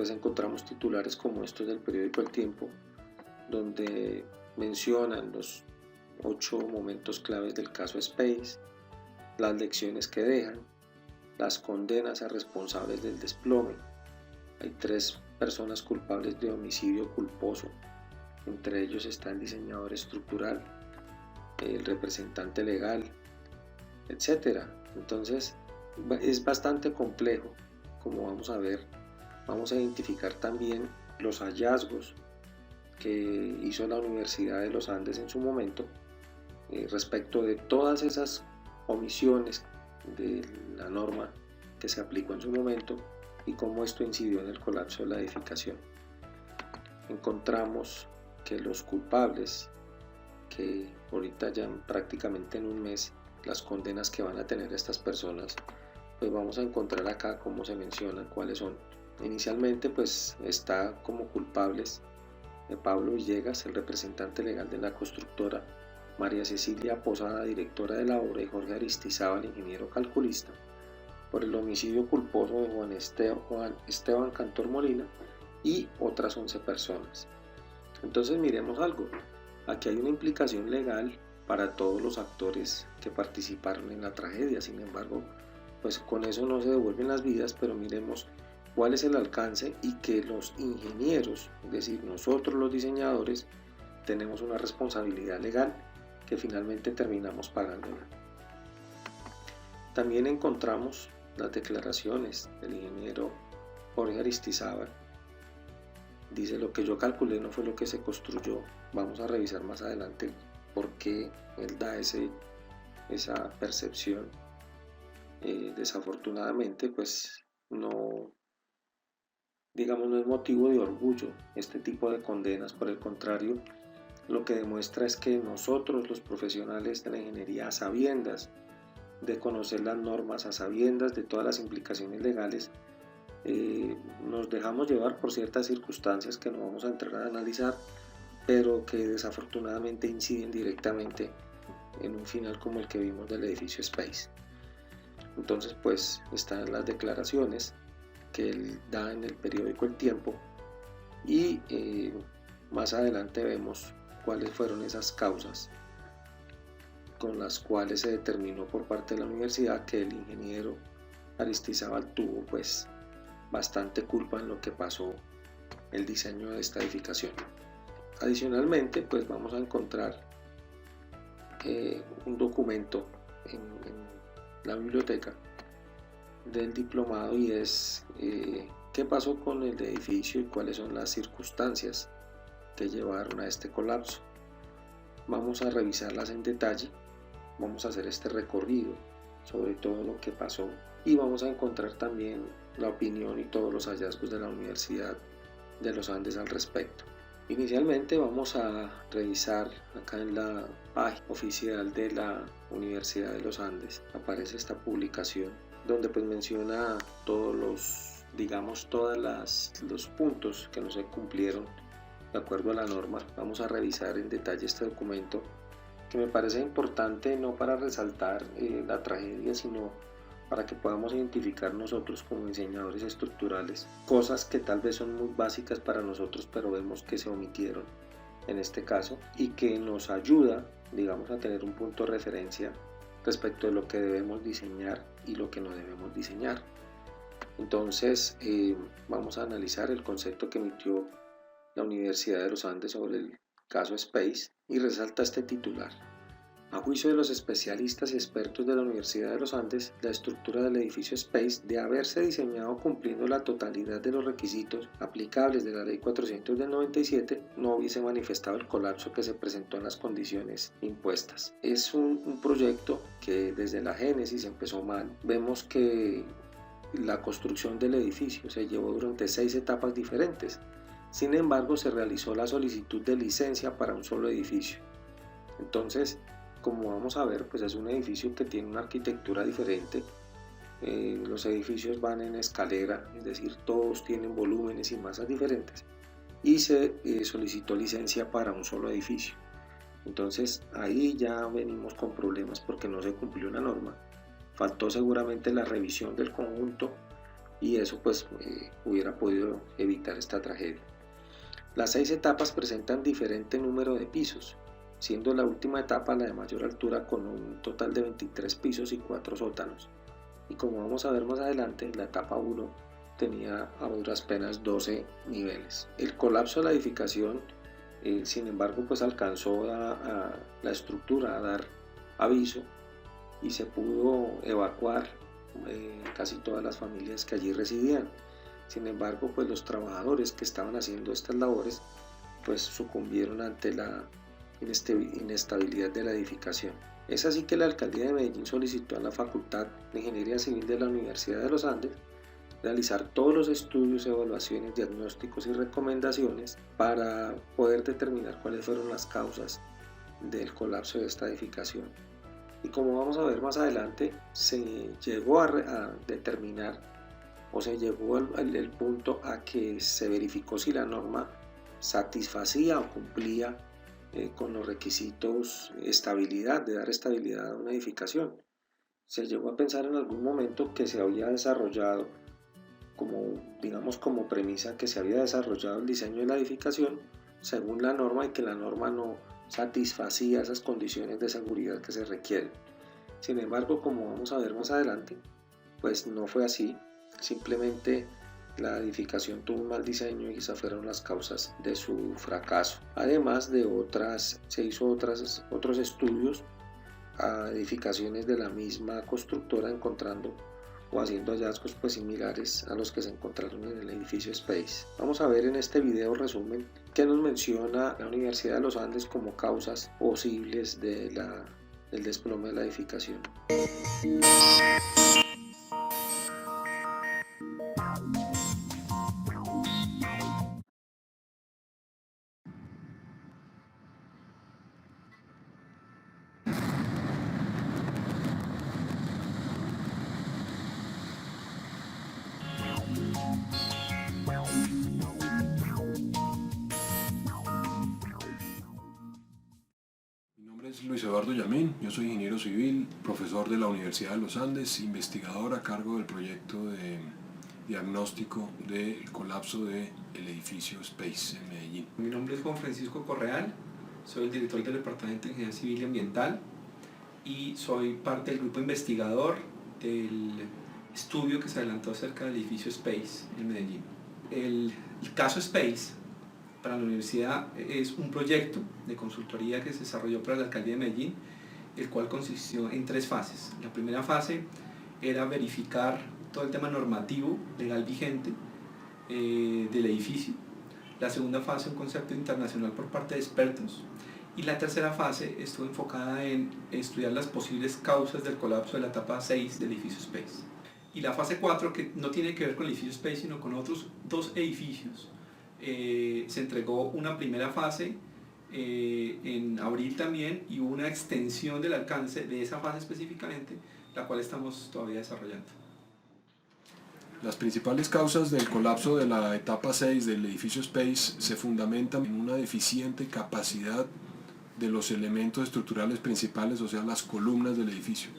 pues encontramos titulares como estos del periódico El Tiempo, donde mencionan los 8 momentos claves del caso Space, las lecciones que dejan, las condenas a responsables del desplome. Hay 3 personas culpables de homicidio culposo, entre ellos está el diseñador estructural, el representante legal, etc. Entonces es bastante complejo, como vamos a ver. Vamos a identificar también los hallazgos que hizo la Universidad de los Andes en su momento respecto de todas esas omisiones de la norma que se aplicó en su momento y cómo esto incidió en el colapso de la edificación. Encontramos que los culpables, que ahorita ya prácticamente en un mes, las condenas que van a tener estas personas, pues vamos a encontrar acá cómo se mencionan cuáles son. Inicialmente pues está como culpables Pablo Villegas, el representante legal de la constructora, María Cecilia Posada, directora de la obra, y Jorge Aristizábal, ingeniero calculista, por el homicidio culposo de Juan Esteban Cantor Molina y otras 11 personas. Entonces miremos algo, aquí hay una implicación legal para todos los actores que participaron en la tragedia. Sin embargo, pues con eso no se devuelven las vidas, pero miremos cuál es el alcance y que los ingenieros, es decir, nosotros los diseñadores, tenemos una responsabilidad legal que finalmente terminamos pagándola. También encontramos las declaraciones del ingeniero Jorge Aristizábal. Dice: lo que yo calculé no fue lo que se construyó. Vamos a revisar más adelante por qué él da esa percepción. Desafortunadamente, pues no es motivo de orgullo este tipo de condenas. Por el contrario, lo que demuestra es que nosotros, los profesionales de la ingeniería, a sabiendas de conocer las normas, a sabiendas de todas las implicaciones legales, nos dejamos llevar por ciertas circunstancias que no vamos a entrar a analizar, pero que desafortunadamente inciden directamente en un final como el que vimos del edificio Space. Entonces, pues están las declaraciones que él da en el periódico El Tiempo, y más adelante vemos cuáles fueron esas causas con las cuales se determinó por parte de la universidad que el ingeniero Aristizábal tuvo pues bastante culpa en lo que pasó el diseño de esta edificación. Adicionalmente, pues vamos a encontrar un documento en la biblioteca del diplomado, y es qué pasó con el edificio y cuáles son las circunstancias que llevaron a este colapso. Vamos a revisarlas en detalle, vamos a hacer este recorrido sobre todo lo que pasó, y vamos a encontrar también la opinión y todos los hallazgos de la Universidad de los Andes al respecto. Inicialmente vamos a revisar acá en la página oficial de la Universidad de los Andes. Aparece esta publicación donde pues menciona todos los puntos que no se cumplieron de acuerdo a la norma. Vamos a revisar en detalle este documento, que me parece importante no para resaltar la tragedia, sino para que podamos identificar nosotros como diseñadores estructurales cosas que tal vez son muy básicas para nosotros, pero vemos que se omitieron en este caso, y que nos ayuda, a tener un punto de referencia respecto de lo que debemos diseñar y lo que no debemos diseñar. Entonces vamos a analizar el concepto que emitió la Universidad de los Andes sobre el caso Space, y resalta este titular: a juicio de los especialistas y expertos de la Universidad de los Andes, la estructura del edificio Space, de haberse diseñado cumpliendo la totalidad de los requisitos aplicables de la Ley 400 del 97, no hubiese manifestado el colapso que se presentó en las condiciones impuestas. Es un proyecto que desde la génesis empezó mal. Vemos que la construcción del edificio se llevó durante 6 etapas diferentes. Sin embargo, se realizó la solicitud de licencia para un solo edificio. Entonces, como vamos a ver, pues es un edificio que tiene una arquitectura diferente. Los edificios van en escalera, es decir, todos tienen volúmenes y masas diferentes, y se solicitó licencia para un solo edificio. Entonces ahí ya venimos con problemas porque no se cumplió la norma. Faltó seguramente la revisión del conjunto y eso pues hubiera podido evitar esta tragedia. Las 6 etapas presentan diferente número de pisos, siendo la última etapa la de mayor altura con un total de 23 pisos y 4 sótanos. Y como vamos a ver más adelante, la etapa 1 tenía a duras penas 12 niveles. El colapso de la edificación, sin embargo, pues alcanzó a la estructura a dar aviso y se pudo evacuar casi todas las familias que allí residían. Sin embargo, pues los trabajadores que estaban haciendo estas labores pues sucumbieron ante la inestabilidad de la edificación. Es así que la Alcaldía de Medellín solicitó a la Facultad de Ingeniería Civil de la Universidad de los Andes realizar todos los estudios, evaluaciones, diagnósticos y recomendaciones para poder determinar cuáles fueron las causas del colapso de esta edificación. Y como vamos a ver más adelante, se llegó a determinar o se llegó al punto a que se verificó si la norma satisfacía o cumplía con los requisitos de dar estabilidad a una edificación. Se llegó a pensar en algún momento que se había desarrollado como premisa que se había desarrollado el diseño de la edificación según la norma y que la norma no satisfacía esas condiciones de seguridad que se requieren. Sin embargo, como vamos a ver más adelante, pues no fue así, simplemente la edificación tuvo un mal diseño y esas fueron las causas de su fracaso. Además de se hizo otros estudios a edificaciones de la misma constructora encontrando o haciendo hallazgos pues similares a los que se encontraron en el edificio Space. Vamos a ver en este video resumen que nos menciona la Universidad de los Andes como causas posibles del desplome de la edificación. Luis Eduardo Yamín, yo soy ingeniero civil, profesor de la Universidad de los Andes, investigador a cargo del proyecto de diagnóstico del colapso del edificio Space en Medellín. Mi nombre es Juan Francisco Correal, soy el director del Departamento de Ingeniería Civil y Ambiental y soy parte del grupo investigador del estudio que se adelantó acerca del edificio Space en Medellín. El caso Space para la universidad es un proyecto de consultoría que se desarrolló para la Alcaldía de Medellín, el cual consistió en 3 fases. La primera fase era verificar todo el tema normativo legal vigente del edificio. La segunda fase, un concepto internacional por parte de expertos. Y la tercera fase estuvo enfocada en estudiar las posibles causas del colapso de la etapa 6 del edificio Space. Y la fase 4, que no tiene que ver con el edificio Space, sino con otros 2 edificios. Se entregó una primera fase en abril también y hubo una extensión del alcance de esa fase específicamente, la cual estamos todavía desarrollando. Las principales causas del colapso de la etapa 6 del edificio Space se fundamentan en una deficiente capacidad de los elementos estructurales principales, o sea, las columnas del edificio.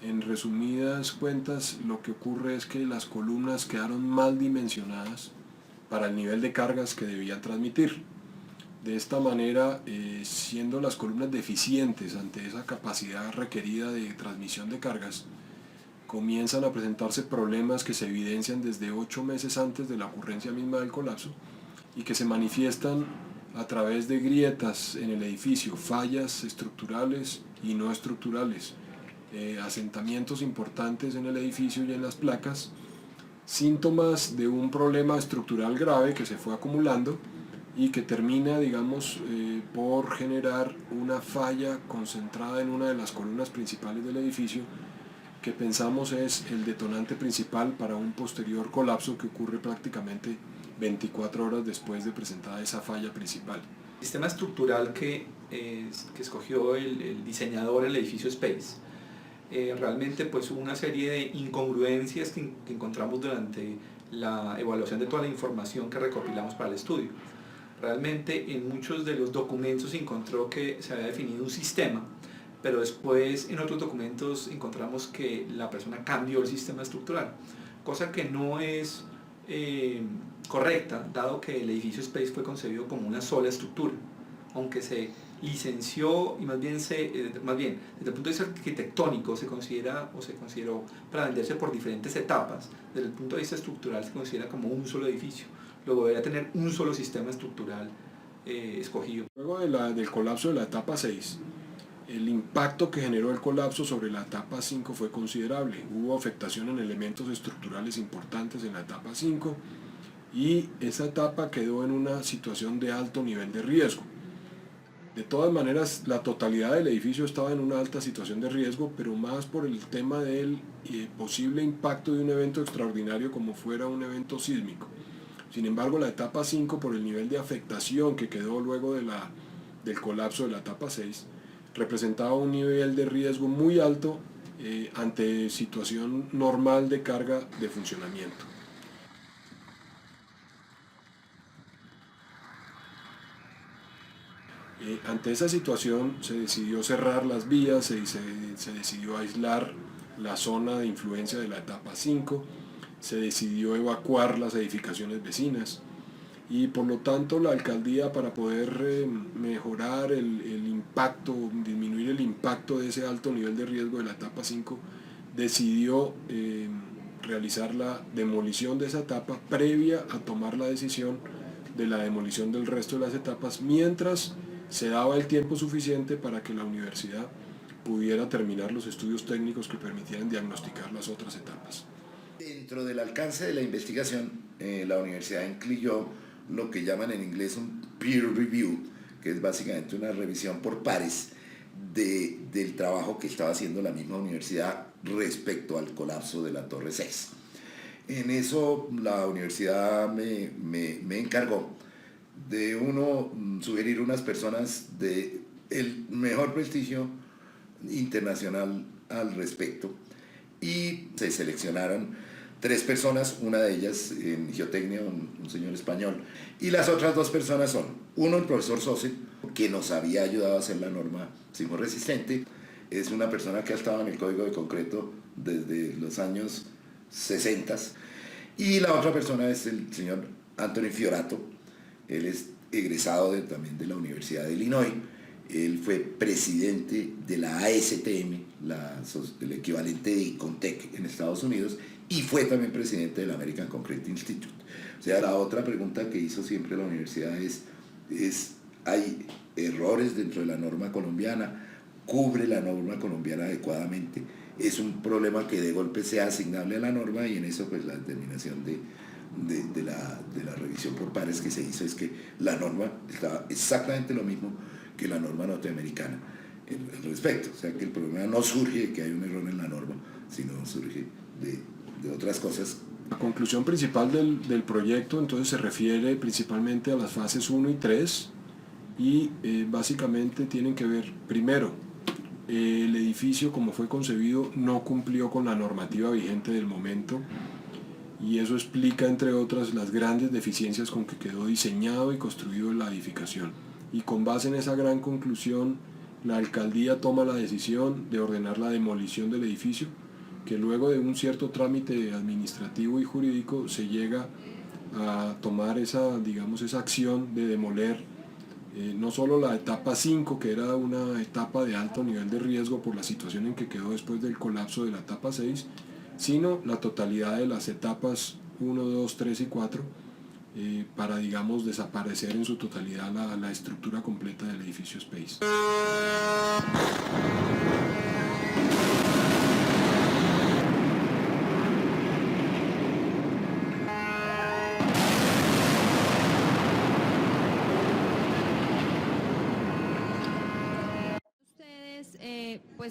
En resumidas cuentas, lo que ocurre es que las columnas quedaron mal dimensionadas para el nivel de cargas que debían transmitir. De esta manera, siendo las columnas deficientes ante esa capacidad requerida de transmisión de cargas, comienzan a presentarse problemas que se evidencian desde 8 meses antes de la ocurrencia misma del colapso y que se manifiestan a través de grietas en el edificio, fallas estructurales y no estructurales, asentamientos importantes en el edificio y en las placas, síntomas de un problema estructural grave que se fue acumulando y que termina, digamos, por generar una falla concentrada en una de las columnas principales del edificio, que pensamos es el detonante principal para un posterior colapso que ocurre prácticamente 24 horas después de presentada esa falla principal. El sistema estructural que escogió el diseñador del edificio Space realmente pues hubo una serie de incongruencias que encontramos durante la evaluación de toda la información que recopilamos para el estudio. Realmente en muchos de los documentos se encontró que se había definido un sistema, pero después en otros documentos encontramos que la persona cambió el sistema estructural, cosa que no es correcta, dado que el edificio Space fue concebido como una sola estructura, aunque se licenció y más bien, desde el punto de vista arquitectónico se consideró para venderse por diferentes etapas. Desde el punto de vista estructural se considera como un solo edificio, luego debería tener un solo sistema estructural escogido. Luego del colapso de la etapa 6, el impacto que generó el colapso sobre la etapa 5 fue considerable. Hubo afectación en elementos estructurales importantes en la etapa 5 y esa etapa quedó en una situación de alto nivel de riesgo. De todas maneras, la totalidad del edificio estaba en una alta situación de riesgo, pero más por el tema del posible impacto de un evento extraordinario como fuera un evento sísmico. Sin embargo, la etapa 5, por el nivel de afectación que quedó luego del colapso de la etapa 6, representaba un nivel de riesgo muy alto ante situación normal de carga de funcionamiento. Ante esa situación se decidió cerrar las vías, se decidió aislar la zona de influencia de la etapa 5, se decidió evacuar las edificaciones vecinas y por lo tanto la alcaldía, para poder mejorar el impacto, disminuir el impacto de ese alto nivel de riesgo de la etapa 5, decidió realizar la demolición de esa etapa previa a tomar la decisión de la demolición del resto de las etapas, mientras se daba el tiempo suficiente para que la universidad pudiera terminar los estudios técnicos que permitieran diagnosticar las otras etapas. Dentro del alcance de la investigación, la universidad incluyó lo que llaman en inglés un peer review, que es básicamente una revisión por pares del trabajo que estaba haciendo la misma universidad respecto al colapso de la Torre 6. En eso la universidad me encargó de sugerir unas personas de el mejor prestigio internacional al respecto, y se seleccionaron 3 personas, una de ellas en geotecnia, un señor español, y las otras 2 personas son, uno, el profesor Sose, que nos había ayudado a hacer la norma sismorresistente, es una persona que ha estado en el código de concreto desde los años 60, y la otra persona es el señor Anthony Fiorato. Él es egresado también de la Universidad de Illinois. Él fue presidente de la ASTM, el equivalente de Icontec en Estados Unidos, y fue también presidente del American Concrete Institute. O sea, la otra pregunta que hizo siempre la universidad es ¿hay errores dentro de la norma colombiana? ¿Cubre la norma colombiana adecuadamente? Es un problema que de golpe sea asignable a la norma, y en eso pues la determinación de la revisión por pares que se hizo es que la norma estaba exactamente lo mismo que la norma norteamericana al respecto. O sea que el problema no surge de que hay un error en la norma, sino surge de otras cosas. La conclusión principal del proyecto entonces se refiere principalmente a las fases 1 y 3 y básicamente tienen que ver, primero, el edificio como fue concebido no cumplió con la normativa vigente del momento, y eso explica, entre otras, las grandes deficiencias con que quedó diseñado y construido la edificación. Y con base en esa gran conclusión, la alcaldía toma la decisión de ordenar la demolición del edificio, que luego de un cierto trámite administrativo y jurídico se llega a tomar esa acción de demoler no solo la etapa 5, que era una etapa de alto nivel de riesgo por la situación en que quedó después del colapso de la etapa 6, sino la totalidad de las etapas 1, 2, 3 y 4 para, desaparecer en su totalidad la estructura completa del edificio Space.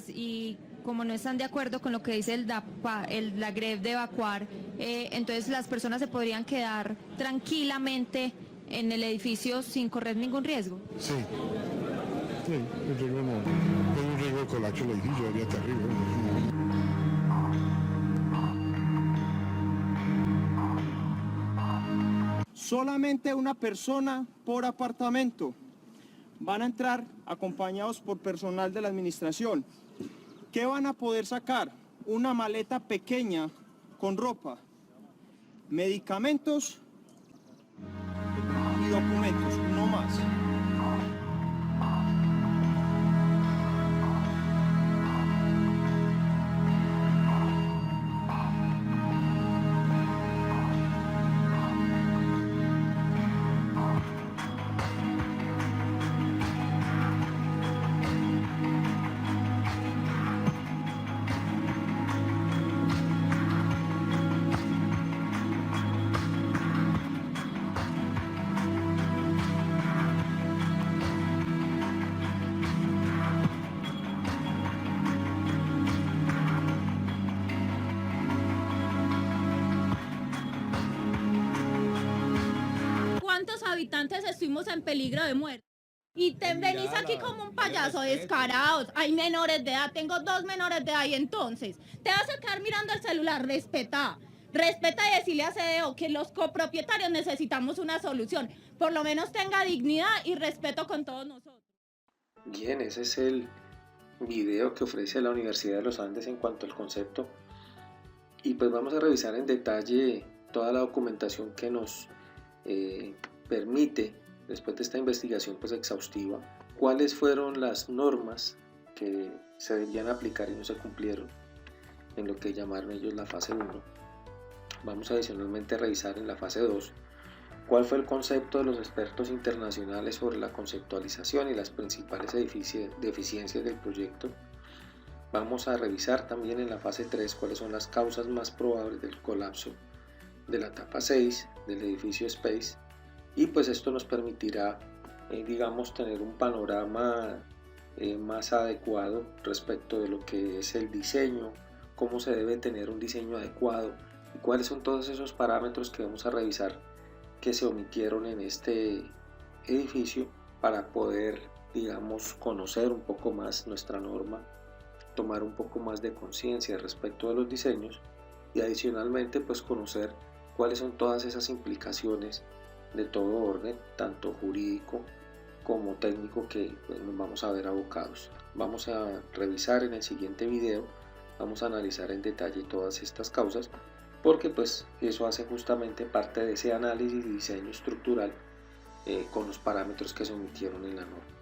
Y como no están de acuerdo con lo que dice la GREF de evacuar, entonces las personas se podrían quedar tranquilamente en el edificio sin correr ningún riesgo. Sí, el riesgo no. Hay un riesgo de colapso del edificio, sería terrible. Solamente una persona por apartamento. Van a entrar acompañados por personal de la administración. ¿Qué van a poder sacar? Una maleta pequeña con ropa. medicamentos y documentos, uno más. ¿Cuántos habitantes estuvimos en peligro de muerte? Y te venís aquí como un payaso, descarados. Hay menores de edad, tengo 2 menores de edad y entonces te vas a quedar mirando el celular. Respeta y decirle a CDO que los copropietarios necesitamos una solución. Por lo menos tenga dignidad y respeto con todos nosotros. Bien, ese es el video que ofrece la Universidad de los Andes en cuanto al concepto. Y pues vamos a revisar en detalle toda la documentación que nos permite, después de esta investigación pues exhaustiva, cuáles fueron las normas que se debían aplicar y no se cumplieron en lo que llamaron ellos la fase 1. Vamos adicionalmente a revisar en la fase 2 cuál fue el concepto de los expertos internacionales sobre la conceptualización y las principales deficiencias del proyecto. Vamos a revisar también en la fase 3 cuáles son las causas más probables del colapso de la etapa 6 del edificio Space, y pues esto nos permitirá digamos tener un panorama más adecuado respecto de lo que es el diseño, cómo se debe tener un diseño adecuado y cuáles son todos esos parámetros que vamos a revisar que se omitieron en este edificio para poder, digamos, conocer un poco más nuestra norma, tomar un poco más de conciencia respecto de los diseños y adicionalmente pues conocer cuáles son todas esas implicaciones de todo orden, tanto jurídico como técnico, que pues, nos vamos a ver abocados. Vamos a revisar en el siguiente video, vamos a analizar en detalle todas estas causas, porque pues eso hace justamente parte de ese análisis y diseño estructural con los parámetros que se omitieron en la norma.